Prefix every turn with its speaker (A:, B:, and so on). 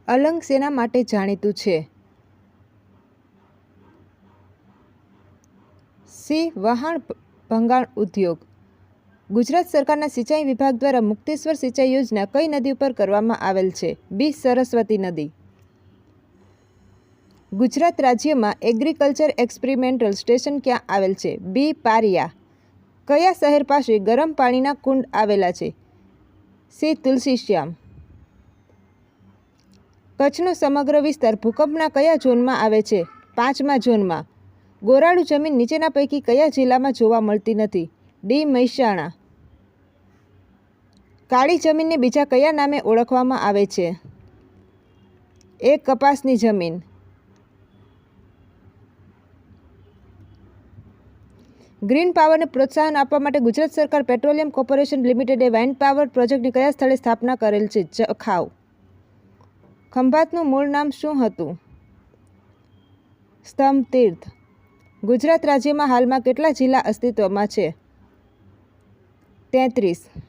A: અલંગ શેના માટે જાણીતું છે? સી. વહાણ ભંગાણ ઉદ્યોગ. ગુજરાત સરકારના સિંચાઈ વિભાગ દ્વારા મુક્તેશ્વર સિંચાઈ યોજના કઈ નદી ઉપર કરવામાં આવેલ છે? બી. સરસ્વતી નદી. ગુજરાત રાજ્યમાં એગ્રીકલ્ચર એક્સપેરિમેન્ટલ સ્ટેશન ક્યાં આવેલ છે? બી. પારિયા. કયા શહેર પાસે ગરમ પાણીના કુંડ આવેલા છે? સી. તુલસીશ્યામ. કચ્છનો સમગ્ર વિસ્તાર ભૂકંપના કયા ઝોનમાં આવે છે? 5મા ઝોનમાં. ગોરાળુ જમીન નીચેના પૈકી કયા જિલ્લામાં જોવા મળતી નથી? ડી. મહેસાણા. કાળી જમીનને બીજા કયા નામે ઓળખવામાં આવે છે? એ. કપાસની જમીન. ગ્રીન પાવરને પ્રોત્સાહન આપવા માટે ગુજરાત સરકાર પેટ્રોલિયમ કોર્પોરેશન લિમિટેડે વાઇન્ડ પાવર પ્રોજેક્ટની કયા સ્થળે સ્થાપના કરેલ છે? જખાઉ. ખંભાતનું મૂળ નામ શું હતું? સ્તંભ તીર્થ. ગુજરાત રાજ્યમાં હાલમાં કેટલા જિલ્લા અસ્તિત્વમાં છે? 33.